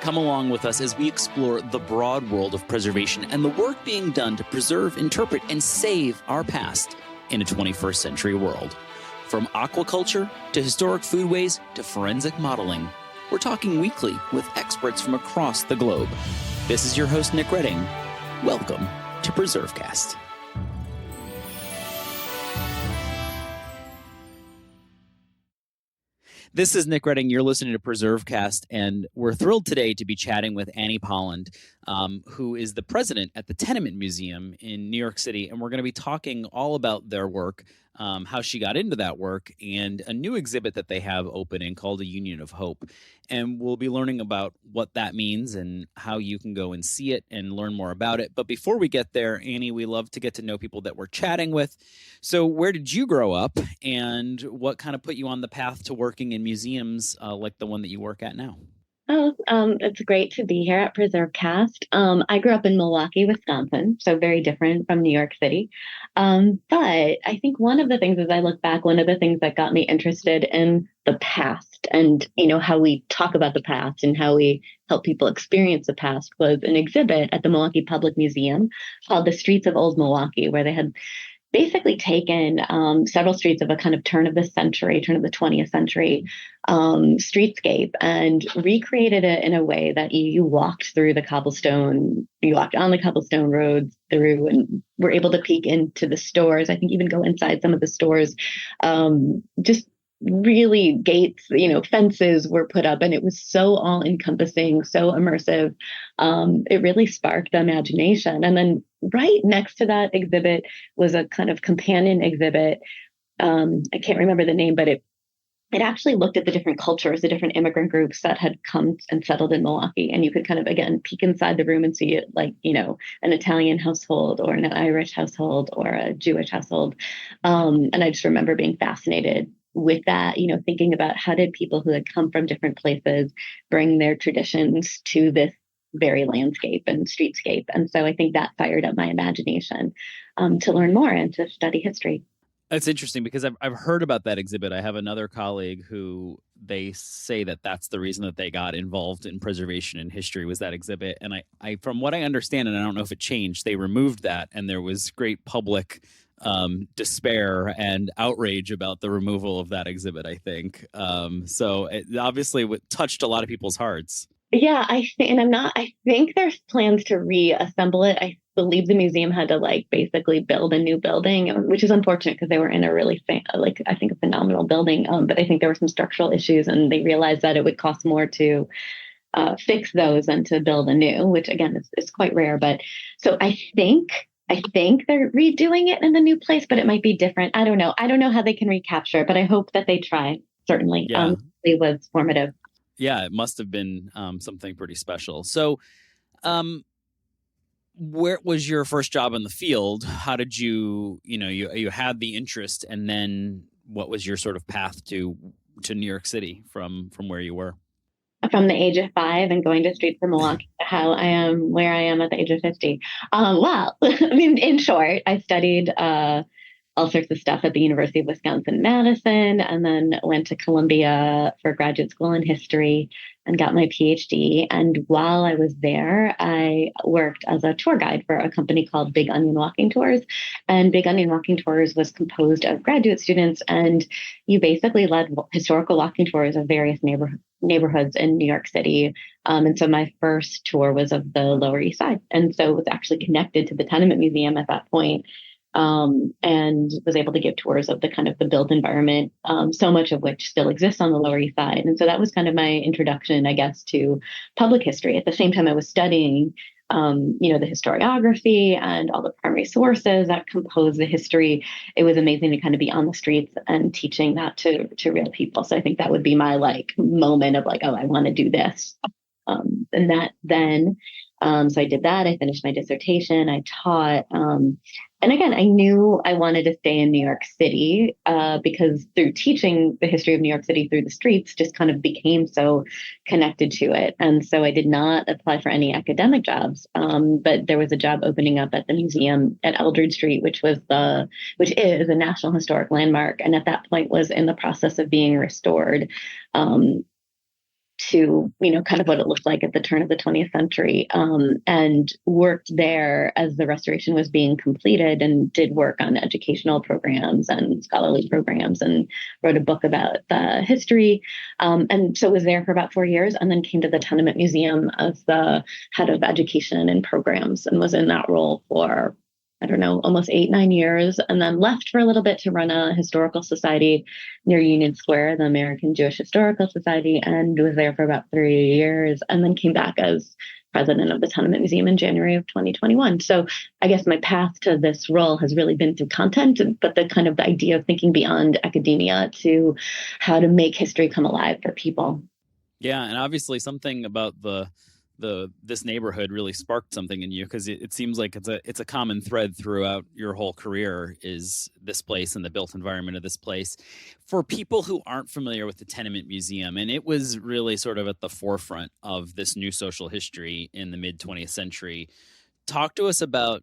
Come along with us as we explore the broad world of preservation and the work being done to preserve, interpret, and save our past in a 21st century world. From aquaculture to historic foodways to forensic modeling, we're talking weekly with experts from across the globe. This is your host, Nick Redding. Welcome to PreserveCast. This is Nick Redding. You're listening to PreserveCast, and we're thrilled today to be chatting with Annie Polland, who is the president at the Tenement Museum in New York City. And we're going to be talking all about their work, how she got into that work, and a new exhibit that they have opening called A Union of Hope. And we'll be learning about what that means and how you can go and see it and learn more about it. But before we get there, Annie, we love to get to know people that we're chatting with. So where did you grow up, and what kind of put you on the path to working in museums like the one that you work at now? It's great to be here at PreserveCast. I grew up in Milwaukee, Wisconsin, so very different from New York City. But I think one of the things as I look back, one of the things that got me interested in the past and, how we talk about the past and how we help people experience the past was an exhibit at the Milwaukee Public Museum called The Streets of Old Milwaukee, where they had basically taken several streets of a kind of turn of the 20th century streetscape and recreated it in a way that you walked through the cobblestone, you walked on the cobblestone roads through and were able to peek into the stores. I think even go inside some of the stores, just really gates, fences were put up, and it was so all encompassing, so immersive. It really sparked the imagination. And then right next to that exhibit was a kind of companion exhibit. I can't remember the name, but it actually looked at the different cultures, the different immigrant groups that had come and settled in Milwaukee. And you could kind of, again, peek inside the room and see it like, an Italian household or an Irish household or a Jewish household. And I just remember being fascinated with that, thinking about how did people who had come from different places bring their traditions to this very landscape and streetscape. And so I think that fired up my imagination to learn more and to study history. That's interesting because I've heard about that exhibit. I have another colleague who they say that that's the reason that they got involved in preservation and history was that exhibit. And I from what I understand, and I don't know if it changed, they removed that and there was great public despair and outrage about the removal of that exhibit, I think. So it obviously touched a lot of people's hearts. Yeah, I think there's plans to reassemble it. I believe the museum had to basically build a new building, which is unfortunate because they were in a really, I think a phenomenal building. But I think there were some structural issues and they realized that it would cost more to fix those than to build a new, which again is quite rare. But so I think they're redoing it in the new place, but it might be different. I don't know. I don't know how they can recapture it, but I hope that they try. Certainly, yeah. It was formative. Yeah, it must have been something pretty special. So, where was your first job in the field? How did you had the interest, and then what was your sort of path to New York City from where you were? From the age of 5 and going to streets of Milwaukee to how I am where I am at the age of 50. Well, I mean, in short, I studied all sorts of stuff at the University of Wisconsin-Madison, and then went to Columbia for graduate school in history and got my PhD. And while I was there, I worked as a tour guide for a company called Big Onion Walking Tours. And Big Onion Walking Tours was composed of graduate students, and you basically led historical walking tours of various neighborhoods in New York City. And so my first tour was of the Lower East Side. And so it was actually connected to the Tenement Museum at that point. And was able to give tours of the kind of the built environment, so much of which still exists on the Lower East Side. And so that was kind of my introduction, I guess, to public history. At the same time, I was studying, the historiography and all the primary sources that compose the history. It was amazing to kind of be on the streets and teaching that to real people. So I think that would be my moment of oh, I want to do this. And that then, so I did that. I finished my dissertation. I taught, and again, I knew I wanted to stay in New York City because through teaching the history of New York City through the streets just kind of became so connected to it. And so I did not apply for any academic jobs, but there was a job opening up at the museum at Eldridge Street, which is a National Historic Landmark, and at that point was in the process of being restored to, kind of what it looked like at the turn of the 20th century, and worked there as the restoration was being completed, and did work on educational programs and scholarly programs, and wrote a book about the history. And so was there for about 4 years, and then came to the Tenement Museum as the head of education and programs, and was in that role for, I don't know, almost 8, 9 years, and then left for a little bit to run a historical society near Union Square, the American Jewish Historical Society, and was there for about 3 years, and then came back as president of the Tenement Museum in January of 2021. So I guess my path to this role has really been through content, but the kind of the idea of thinking beyond academia to how to make history come alive for people. Yeah, and obviously something about this neighborhood really sparked something in you, because it seems like it's a common thread throughout your whole career, is this place and the built environment of this place. For people who aren't familiar with the Tenement Museum, and it was really sort of at the forefront of this new social history in the mid 20th century, talk to us about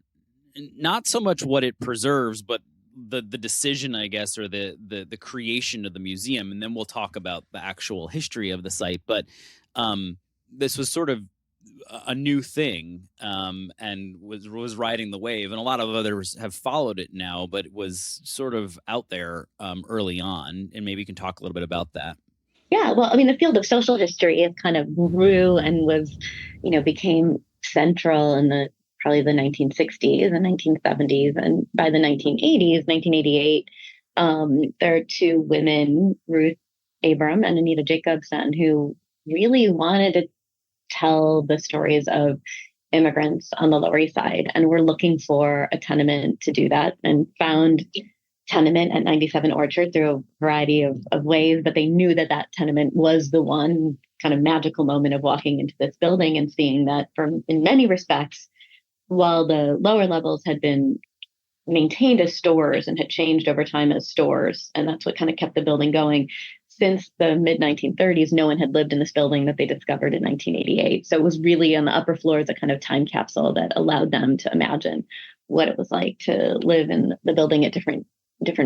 not so much what it preserves, but the decision, I guess, or the creation of the museum, and then we'll talk about the actual history of the site. But this was sort of a new thing, and was riding the wave, and a lot of others have followed it now, but it was sort of out there early on, and maybe you can talk a little bit about that. Yeah, well, I mean, the field of social history is kind of grew and was, became central in the probably the 1960s and 1970s, and by the 1980s, 1988, there are two women, Ruth Abram and Anita Jacobson, who really wanted to tell the stories of immigrants on the Lower East Side, and were looking for a tenement to do that, and found Tenement at 97 Orchard through a variety of ways. But they knew that that tenement was the one kind of magical moment of walking into this building and seeing that, from in many respects, while the lower levels had been maintained as stores and had changed over time as stores, and that's what kind of kept the building going. Since the mid 1930s, no one had lived in this building that they discovered in 1988. So it was really on the upper floors, a kind of time capsule that allowed them to imagine what it was like to live in the building at different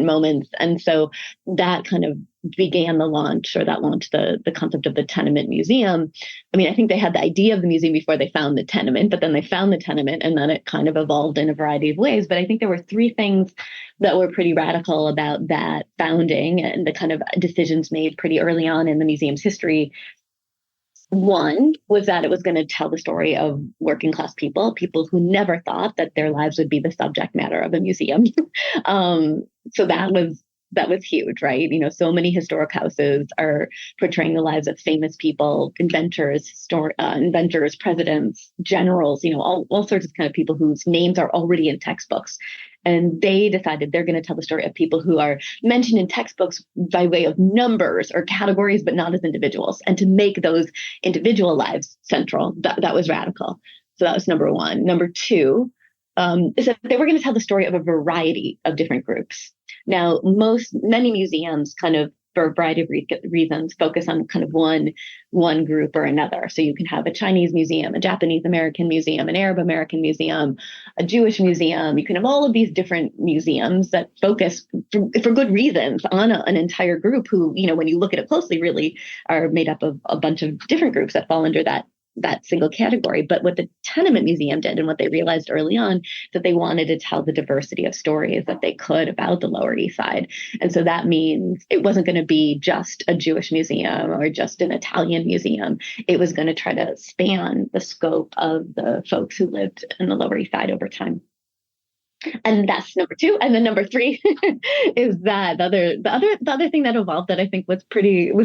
moments. And so that kind of began the launch, or that launched the concept of the Tenement Museum. I mean, I think they had the idea of the museum before they found the tenement, but then they found the tenement, and then it kind of evolved in a variety of ways. But I think there were three things that were pretty radical about that founding and the kind of decisions made pretty early on in the museum's history. One was that it was going to tell the story of working class people who never thought that their lives would be the subject matter of a museum. So that was huge, right? So many historic houses are portraying the lives of famous people, inventors, presidents, generals, all sorts of kind of people whose names are already in textbooks. And they decided they're going to tell the story of people who are mentioned in textbooks by way of numbers or categories, but not as individuals, and to make those individual lives central. That was radical. So that was number one. Number two is that they were going to tell the story of a variety of different groups. Now, many museums kind of, for a variety of reasons, focus on kind of one group or another. So you can have a Chinese museum, a Japanese American museum, an Arab American museum, a Jewish museum. You can have all of these different museums that focus for good reasons on an entire group who, when you look at it closely, really are made up of a bunch of different groups that fall under that single category. But what the Tenement Museum did, and what they realized early on, that they wanted to tell the diversity of stories that they could about the Lower East Side. And so that means it wasn't going to be just a Jewish museum or just an Italian museum. It was going to try to span the scope of the folks who lived in the Lower East Side over time. And that's number two. And then number three is that the other thing that evolved that I think was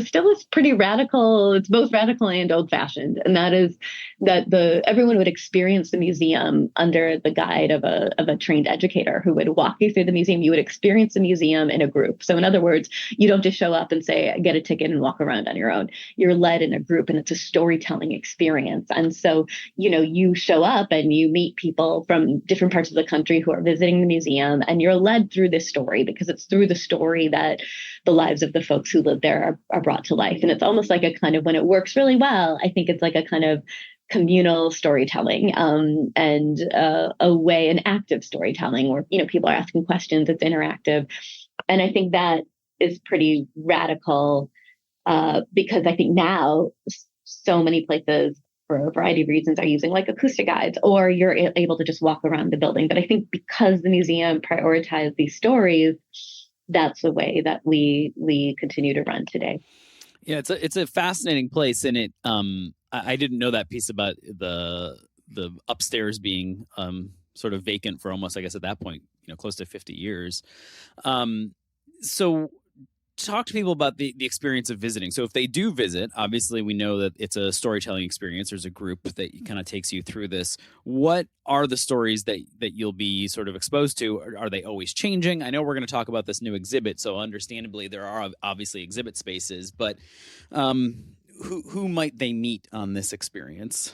still pretty radical. It's both radical and old fashioned. And that is that everyone would experience the museum under the guide of a trained educator who would walk you through the museum. You would experience the museum in a group. So in other words, you don't just show up and say, get a ticket and walk around on your own. You're led in a group, and it's a storytelling experience. And so, you show up and you meet people from different parts of the country who are visiting the museum, and you're led through this story, because it's through the story that the lives of the folks who live there are brought to life. And it's almost like a kind of, when it works really well, I think it's like a kind of communal storytelling, and an active storytelling where, people are asking questions, it's interactive. And I think that is pretty radical, because I think now so many places for a variety of reasons are using like acoustic guides, or you're able to just walk around the building. But I think because the museum prioritized these stories, that's the way that we continue to run today. Yeah, it's a fascinating place, and I didn't know that piece about the upstairs being sort of vacant for almost, I guess at that point, close to 50 years. So talk to people about the experience of visiting. So if they do visit, obviously we know that it's a storytelling experience. There's a group that kind of takes you through this. What are the stories that you'll be sort of exposed to? Are they always changing? I know we're going to talk about this new exhibit, so understandably there are obviously exhibit spaces, but who might they meet on this experience?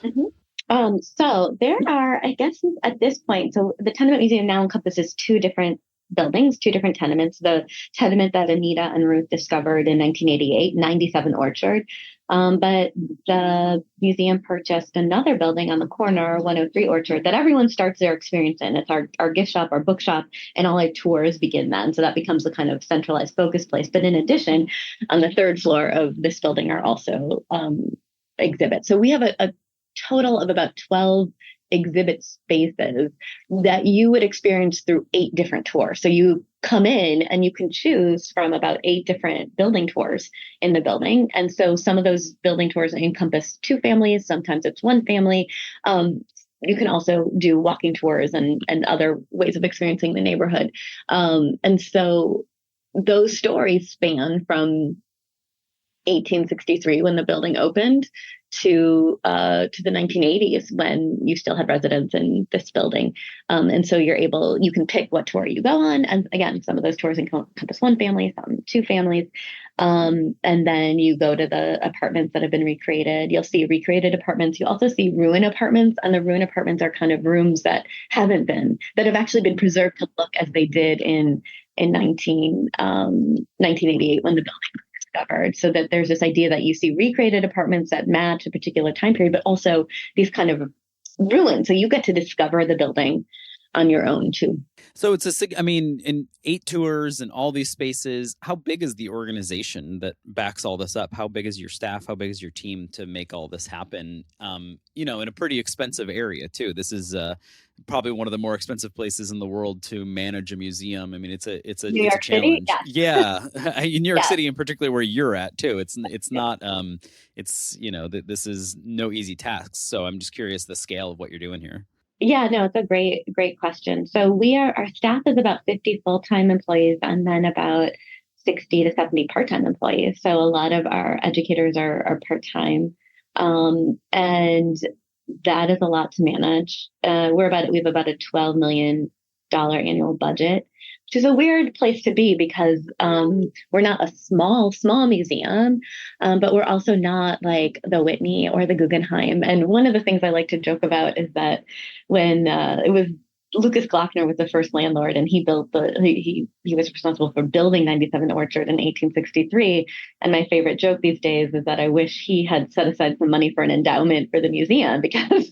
So there are, I guess at this point, so the Tenement Museum now encompasses two different buildings, two different tenements. The tenement that Anita and Ruth discovered in 1988, 97 Orchard. But the museum purchased another building on the corner, 103 Orchard, that everyone starts their experience in. It's our gift shop, our bookshop, and all our tours begin then. So that becomes the kind of centralized focus place. But in addition, on the third floor of this building are also exhibits. So we have a total of about 12 exhibit spaces that you would experience through 8 different tours. So you come in and you can choose from about 8 different building tours in the building. And so some of those building tours encompass 2 families, sometimes it's 1 family. You can also do walking tours and other ways of experiencing the neighborhood. And so those stories span from 1863 when the building opened to the 1980s when you still had residents in this building. And so you can pick what tour you go on. And again, some of those tours encompass 1 family, some 2 families. And then you go to the apartments that have been recreated. You'll see recreated apartments. You also see ruin apartments. And the ruin apartments are kind of rooms that have actually been preserved to look as they did in 1988 when the building discovered, so that there's this idea that you see recreated apartments that match a particular time period, but also these kind of ruins. So you get to discover the building on your own too. So in 8 tours and all these spaces, how big is the organization that backs all this up? How big is your staff? How big is your team to make all this happen? In a pretty expensive area too. This is probably one of the more expensive places in the world to manage a museum. I mean, it's a New York challenge. City? Yeah, in New York City, in particular, where you're at too. It's not. This is no easy task. So I'm just curious the scale of what you're doing here. Yeah, no, it's a great question. So our staff is about 50 full-time employees and then about 60 to 70 part-time employees. So a lot of our educators are part-time. And that is a lot to manage. We have about a $12 million annual budget, which is a weird place to be because we're not a small museum, but we're also not like the Whitney or the Guggenheim. And one of the things I like to joke about is that when it was Lucas Glockner was the first landlord, and he was responsible for building 97 Orchard in 1863. And my favorite joke these days is that I wish he had set aside some money for an endowment for the museum, because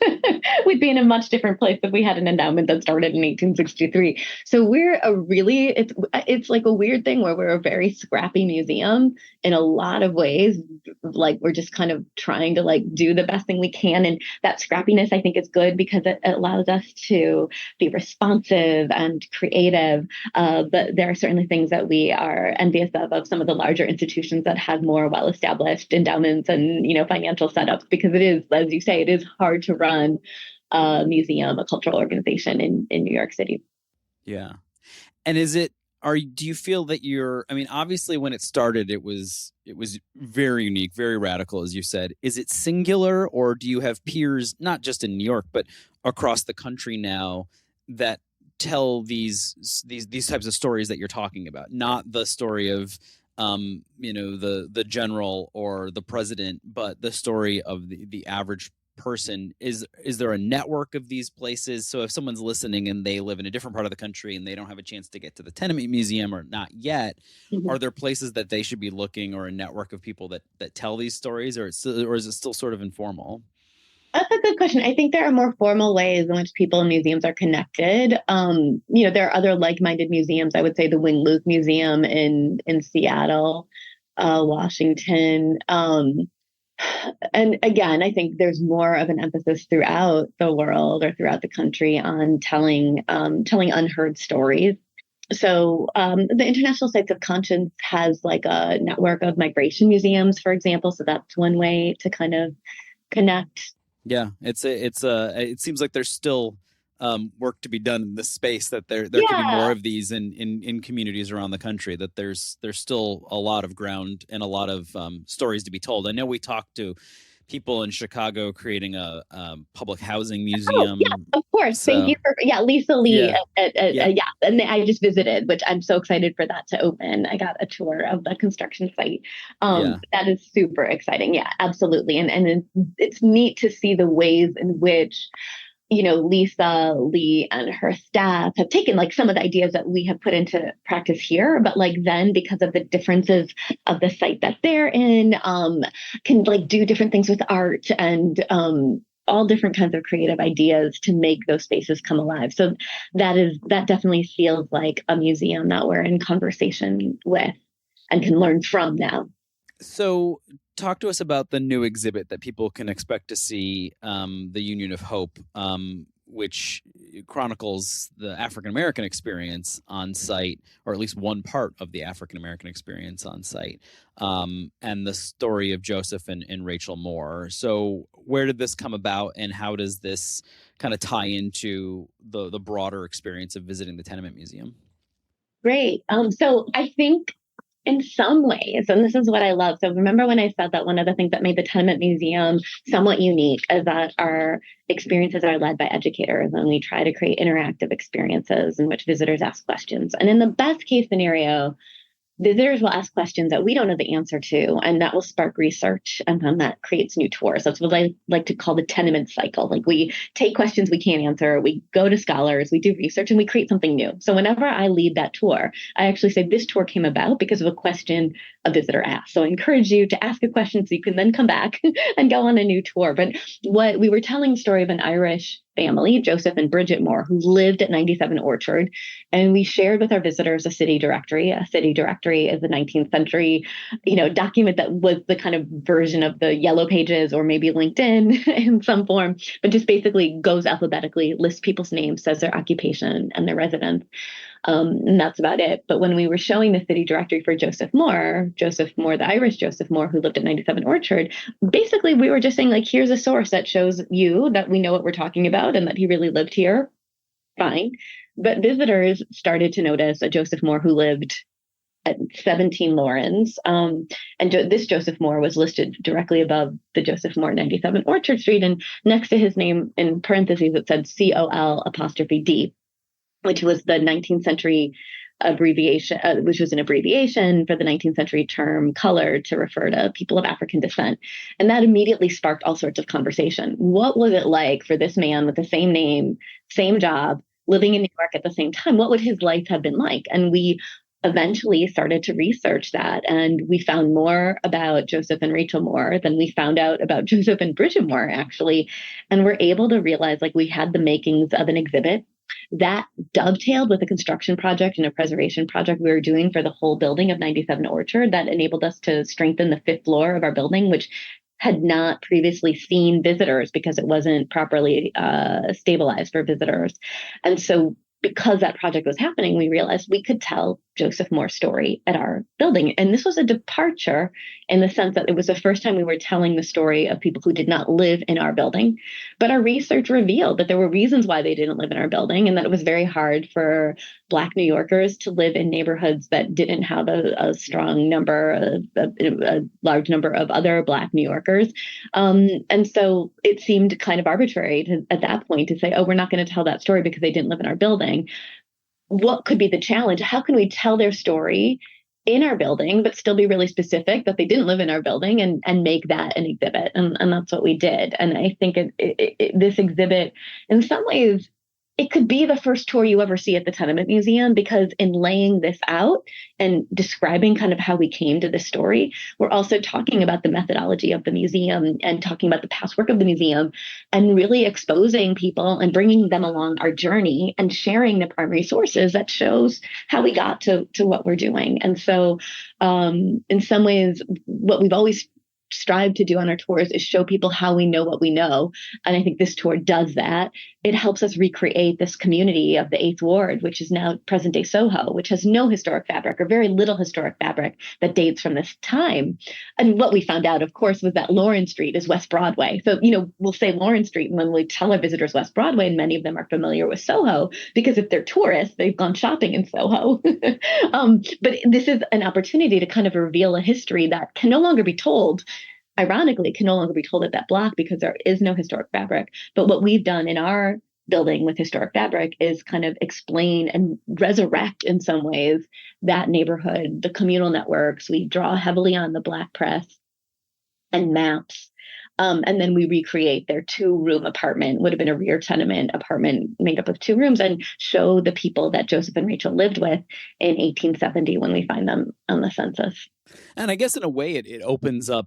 we'd be in a much different place if we had an endowment that started in 1863. So it's like a weird thing where we're a very scrappy museum in a lot of ways. Like we're just kind of trying to like do the best thing we can. And that scrappiness, I think, is good because it allows us to be responsive and creative. But there are certainly things that we are envious of some of the larger institutions that have more well-established endowments and, financial setups, because it is, as you say, it is hard to run a museum, a cultural organization in New York City. Yeah. And do you feel that obviously when it started, it was very unique, very radical, as you said. Is it singular, or do you have peers, not just in New York, but across the country now, that tell these types of stories that you're talking about? Not the story of, the general or the president, but the story of the average person. Is there a network of these places? So if someone's listening and they live in a different part of the country and they don't have a chance to get to the Tenement Museum, or not yet, Mm-hmm. are there places that they should be looking, or a network of people that tell these stories, or is it still sort of informal? That's a good question. I think there are more formal ways in which people in museums are connected. There are other like-minded museums. I would say the Wing Luke Museum in Seattle, Washington. And again, I think there's more of an emphasis throughout the world or throughout the country on telling unheard stories. So the International Sites of Conscience has like a network of migration museums, for example. So that's one way to kind of connect. Yeah, it seems like there's still work to be done in this space. That there could be more Yeah. of these in communities around the country. That there's still a lot of ground and a lot of stories to be told. I know we talked to people in Chicago creating a public housing Oh, yeah, museum. of course. Thank you So for, yeah, Lisa Lee. yeah, yeah, Yeah. And I just visited, which I'm so excited for that to open. I got a tour of the construction site. yeah. That is super exciting. Yeah, absolutely. And it's neat to see the ways in which Lisa Lee and her staff have taken like some of the ideas that we have put into practice here, but like then because of the differences of the site that they're in, can like do different things with art and all different kinds of creative ideas to make those spaces come alive. So that definitely feels like a museum that we're in conversation with and can learn from now. So, talk to us about the new exhibit that people can expect to see, the Union of Hope, which chronicles the African American experience on site, or at least one part of the African American experience on site, and the story of Joseph and Rachel Moore. So, where did this come about, and how does this kind of tie into the broader experience of visiting the Tenement Museum? Great. So I think in some ways, and this is what I love. So remember when I said that one of the things that made the Tenement Museum somewhat unique is that our experiences are led by educators and we try to create interactive experiences in which visitors ask questions. And in the best case scenario, visitors will ask questions that we don't know the answer to, and that will spark research, and then that creates new tours. That's what I like to call the tenement cycle. Like we take questions we can't answer, we go to scholars, we do research, and we create something new. So whenever I lead that tour, I actually say this tour came about because of a question a visitor asked. So I encourage you to ask a question so you can then come back and go on a new tour. But what we were telling the story of an Irish family, Joseph and Bridget Moore, who lived at 97 Orchard. And we shared with our visitors a city directory. A city directory is a 19th century, document that was the kind of version of the Yellow Pages or maybe LinkedIn in some form, but just basically goes alphabetically, lists people's names, says their occupation and their residence. And that's about it. But when we were showing the city directory for Joseph Moore, the Irish Joseph Moore, who lived at 97 Orchard, basically we were just saying, like, here's a source that shows you that we know what we're talking about and that he really lived here. Fine. But visitors started to notice a Joseph Moore who lived at 17 Lawrence. This Joseph Moore was listed directly above the Joseph Moore 97 Orchard Street. And next to his name in parentheses, it said COL''D, which was the 19th century abbreviation, which was an abbreviation for the 19th century term color to refer to people of African descent. And that immediately sparked all sorts of conversation. What was it like for this man with the same name, same job, living in New York at the same time? What would his life have been like? And we eventually started to research that. And we found more about Joseph and Rachel Moore than we found out about Joseph and Bridget Moore, actually. And we're able to realize like we had the makings of an exhibit that dovetailed with a construction project and a preservation project we were doing for the whole building of 97 Orchard that enabled us to strengthen the fifth floor of our building, which had not previously seen visitors because it wasn't properly stabilized for visitors. And so because that project was happening, we realized we could tell Joseph Moore's story at our building. And this was a departure in the sense that it was the first time we were telling the story of people who did not live in our building. But our research revealed that there were reasons why they didn't live in our building and that it was very hard for Black New Yorkers to live in neighborhoods that didn't have a strong number, a large number of other Black New Yorkers. And so it seemed kind of arbitrary at that point to say, oh, we're not going to tell that story because they didn't live in our building. What could be the challenge? How can we tell their story in our building, but still be really specific that they didn't live in our building and make that an exhibit? And that's what we did. And I think this exhibit, in some ways, it could be the first tour you ever see at the Tenement Museum, because in laying this out and describing kind of how we came to this story, we're also talking about the methodology of the museum and talking about the past work of the museum and really exposing people and bringing them along our journey and sharing the primary sources that shows how we got to what we're doing. And so in some ways, what we've always strive to do on our tours is show people how we know what we know. And I think this tour does that. It helps us recreate this community of the Eighth Ward, which is now present day Soho, which has no historic fabric or very little historic fabric that dates from this time. And what we found out, of course, was that Lauren Street is West Broadway. So, we'll say Lauren Street when we tell our visitors West Broadway, and many of them are familiar with Soho because if they're tourists, they've gone shopping in Soho. But this is an opportunity to kind of reveal a history that can no longer be told. Ironically, can no longer be told at that block because there is no historic fabric. But what we've done in our building with historic fabric is kind of explain and resurrect in some ways that neighborhood, the communal networks. We draw heavily on the Black press and maps. And then we recreate their 2-room apartment, would have been a rear tenement apartment made up of 2 rooms, and show the people that Joseph and Rachel lived with in 1870 when we find them on the census. And I guess in a way it opens up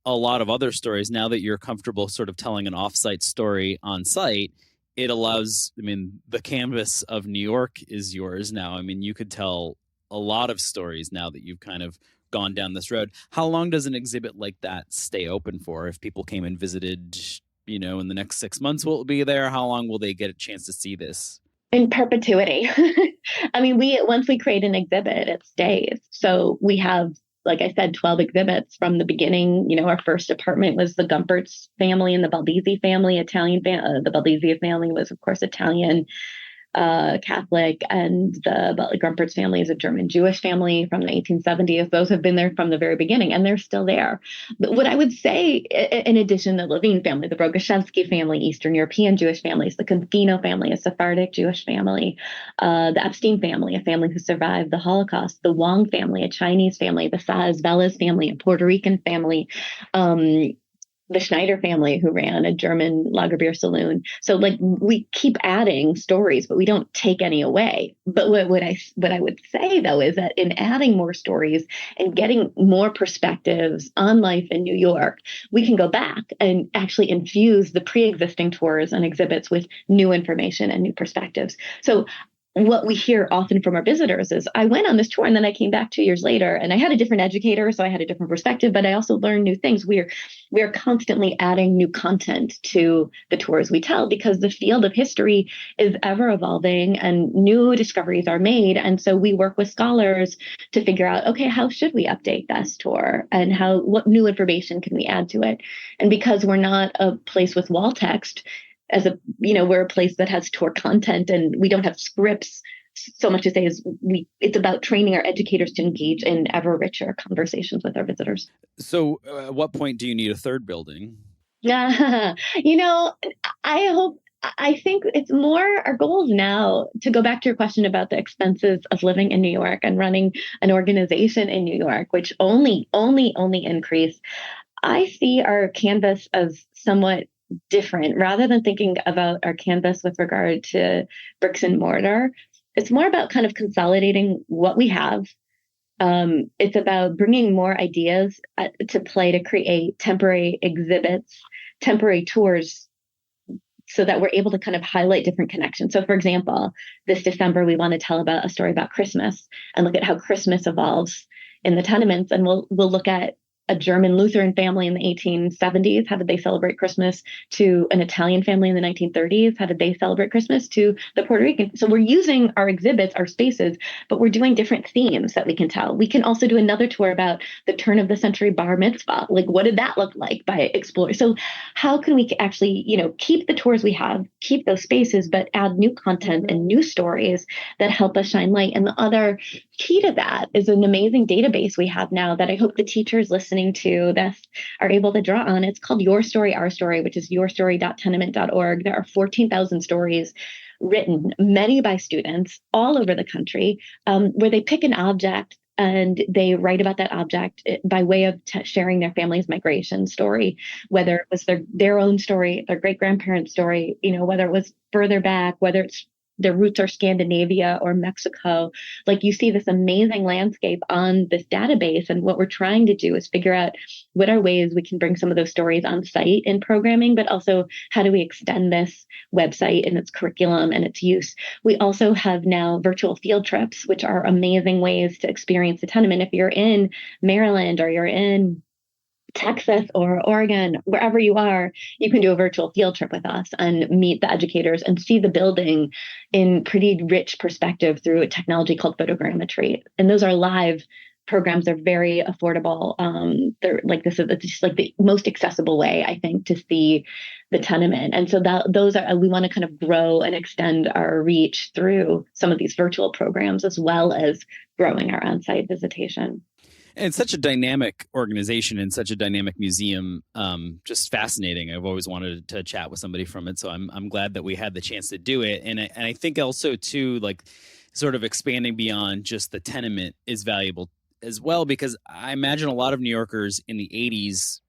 a lot of other stories. Now that you're comfortable sort of telling an off-site story on site, it allows, the canvas of New York is yours now. You could tell a lot of stories now that you've kind of gone down this road. How long does an exhibit like that stay open for? If people came and visited, in the next 6 months, will it be there? How long will they get a chance to see this? In perpetuity. Once we create an exhibit, it stays. So we have, like I said, 12 exhibits from the beginning. Our first apartment was the Gumpertz family and the Baldizzi family, Italian. The Baldizzi family was, of course, Italian, Catholic, and the Gumpertz family is a German Jewish family from the 1870s. Those have been there from the very beginning, and they're still there. But what I would say, in addition, the Levine family, the Brogashevsky family, Eastern European Jewish families, the Confino family, a Sephardic Jewish family, the Epstein family, a family who survived the Holocaust, the Wong family, a Chinese family, the Saez Velez family, a Puerto Rican family, the Schneider family who ran a German lager beer saloon. So we keep adding stories, but we don't take any away. But what I would say though is that in adding more stories and getting more perspectives on life in New York, we can go back and actually infuse the pre-existing tours and exhibits with new information and new perspectives. So what we hear often from our visitors is, I went on this tour and then I came back 2 years later and I had a different educator, so I had a different perspective, but I also learned new things. We're constantly adding new content to the tours we tell because the field of history is ever evolving and new discoveries are made. And so we work with scholars to figure out, okay, how should we update this tour and what new information can we add to it? And because we're not a place with wall text, we're a place that has tour content and we don't have scripts so much to say it's about training our educators to engage in ever richer conversations with our visitors. So at what point do you need a third building? I think it's more our goals now, to go back to your question about the expenses of living in New York and running an organization in New York, which only increase. I see our canvas as somewhat different. Rather than thinking about our canvas with regard to bricks and mortar, it's more about kind of consolidating what we have. It's about bringing more ideas to play to create temporary exhibits, temporary tours, so that we're able to kind of highlight different connections. So, for example, this December, we want to tell about a story about Christmas and look at how Christmas evolves in the tenements. And we'll look at a German Lutheran family in the 1870s. How did they celebrate Christmas? To an Italian family in the 1930s. How did they celebrate Christmas? To the Puerto Rican. So we're using our exhibits, our spaces, but we're doing different themes that we can tell. We can also do another tour about the turn of the century bar mitzvah. What did that look like by exploring? So how can we actually, keep the tours we have, keep those spaces, but add new content and new stories that help us shine light? And the other key to that is an amazing database we have now that I hope the teachers listening to this are able to draw on. It's called Your Story, Our Story, which is yourstory.tenement.org. There are 14,000 stories written, many by students all over the country, where they pick an object and they write about that object by way of sharing their family's migration story, whether it was their own story, their great-grandparents' story, whether it was further back, whether it's their roots are Scandinavia or Mexico. You see this amazing landscape on this database. And what we're trying to do is figure out what are ways we can bring some of those stories on site in programming, but also how do we extend this website and its curriculum and its use. We also have now virtual field trips, which are amazing ways to experience the tenement. If you're in Maryland or you're in Texas or Oregon, wherever you are, you can do a virtual field trip with us and meet the educators and see the building in pretty rich perspective through a technology called photogrammetry. And those are live programs. They're very affordable. They're like this is it's just like the most accessible way, I think, to see the tenement. And so that those are we want to kind of grow and extend our reach through some of these virtual programs as well as growing our on-site visitation. And it's such a dynamic organization and such a dynamic museum. Just fascinating. I've always wanted to chat with somebody from it, so I'm glad that we had the chance to do it. And I think also too, like, sort of expanding beyond just the tenement is valuable as well, because I imagine a lot of New Yorkers in the '80s,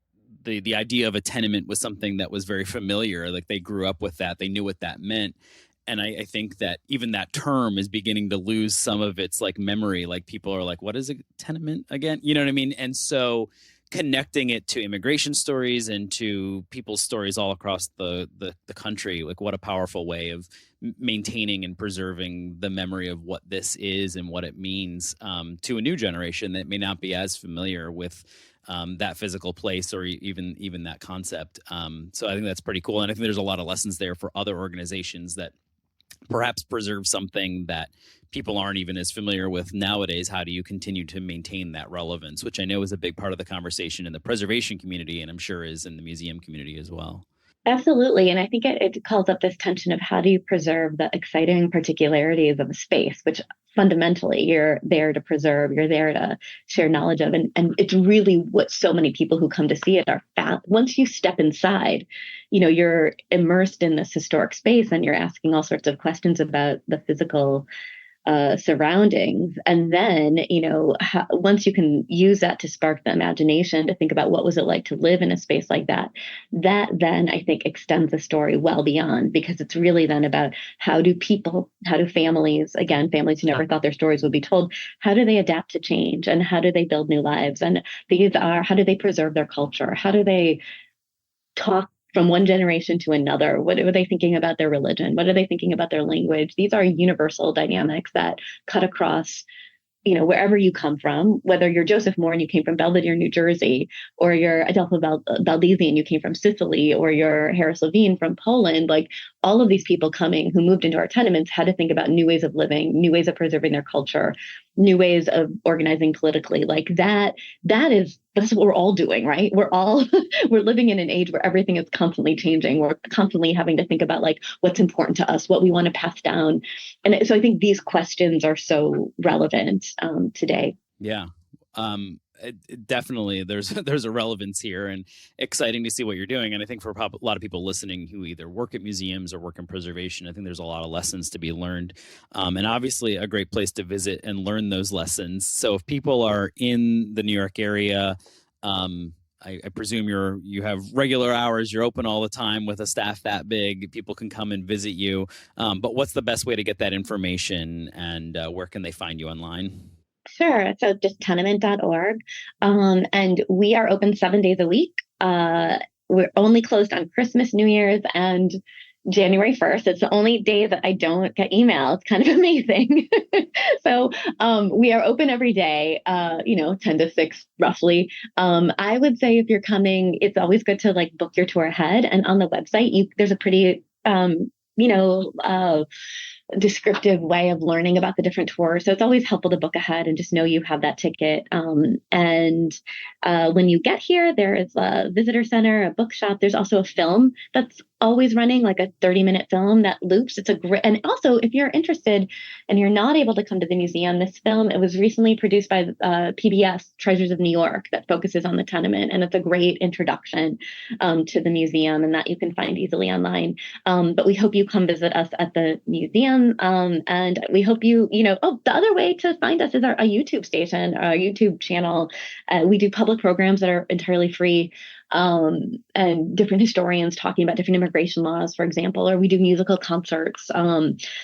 the idea of a tenement was something that was very familiar. Like, they grew up with that, they knew what that meant. And I think that even that term is beginning to lose some of its like memory. Like, people are like, what is a tenement again? You know what I mean? And so connecting it to immigration stories and to people's stories all across the country, like, what a powerful way of maintaining and preserving the memory of what this is and what it means, to a new generation that may not be as familiar with that physical place or even that concept. So I think that's pretty cool. And I think there's a lot of lessons there for other organizations that perhaps preserve something that people aren't even as familiar with nowadays. How do you continue to maintain that relevance, which I know is a big part of the conversation in the preservation community, and I'm sure is in the museum community as well. Absolutely. And I think it calls up this tension of how do you preserve the exciting particularities of a space, which fundamentally you're there to preserve, you're there to share knowledge of. And it's really what so many people who come to see it are once you step inside, you're immersed in this historic space and you're asking all sorts of questions about the physical surroundings. And then, once you can use that to spark the imagination to think about what was it like to live in a space like that, that then I think extends the story well beyond, because it's really then about how do families, again, families who never thought their stories would be told, how do they adapt to change and how do they build new lives? And how do they preserve their culture? How do they talk from one generation to another? What are they thinking about their religion? What are they thinking about their language? These are universal dynamics that cut across, wherever you come from, whether you're Joseph Moore and you came from Belvedere, New Jersey, or you're Adolfo Baldisi and you came from Sicily, or you're Harris Levine from Poland. Like, all of these people coming who moved into our tenements had to think about new ways of living, new ways of preserving their culture, new ways of organizing politically. Like, that's what we're all doing, right? We're living in an age where everything is constantly changing. We're constantly having to think about like what's important to us, what we want to pass down. And so I think these questions are so relevant today. Yeah. Definitely there's a relevance here, and exciting to see what you're doing. And I think for a lot of people listening who either work at museums or work in preservation, I think there's a lot of lessons to be learned, and obviously a great place to visit and learn those lessons. So if people are in the New York area, I presume you have regular hours, you're open all the time with a staff that big, people can come and visit you, but what's the best way to get that information, and where can they find you online? Sure. So just tenement.org. And we are open 7 days a week. We're only closed on Christmas, New Year's, and January 1st. It's the only day that I don't get email. It's kind of amazing. So we are open every day, 10 to 6 roughly. I would say if you're coming, it's always good to like book your tour ahead. And on the website, there's a pretty, descriptive way of learning about the different tours. So it's always helpful to book ahead and just know you have that ticket. And when you get here, there is a visitor center, a bookshop. There's also a film that's always running, like a 30-minute film that loops. It's a great, and also if you're interested and you're not able to come to the museum, this film, it was recently produced by PBS, Treasures of New York, that focuses on the tenement. And it's a great introduction to the museum, and that you can find easily online. But we hope you come visit us at the museum. And we hope the other way to find us is a YouTube station, our YouTube channel. We do public programs that are entirely free, and different historians talking about different immigration laws, for example, or we do musical concerts.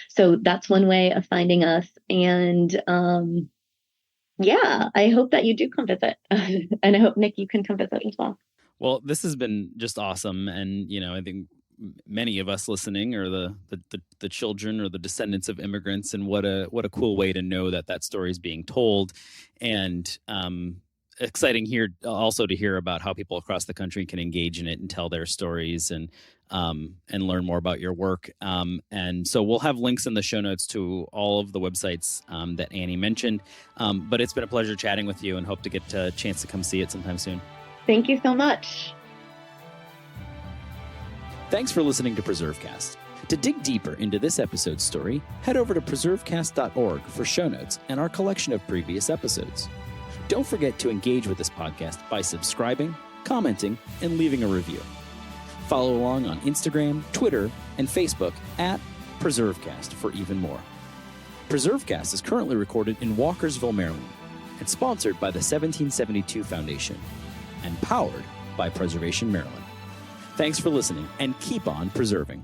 So that's one way of finding us. And I hope that you do come visit. And I hope, Nick, you can come visit as well. Well, this has been just awesome. And, I think many of us listening are the children or the descendants of immigrants, and what a cool way to know that story is being told. And exciting here also to hear about how people across the country can engage in it and tell their stories and learn more about your work. And so we'll have links in the show notes to all of the websites that Annie mentioned. But it's been a pleasure chatting with you, and hope to get a chance to come see it sometime soon. Thank you so much. Thanks for listening to PreserveCast. To dig deeper into this episode's story, head over to PreserveCast.org for show notes and our collection of previous episodes. Don't forget to engage with this podcast by subscribing, commenting, and leaving a review. Follow along on Instagram, Twitter, and Facebook at PreserveCast for even more. PreserveCast is currently recorded in Walkersville, Maryland, and sponsored by the 1772 Foundation, and powered by Preservation Maryland. Thanks for listening, and keep on preserving.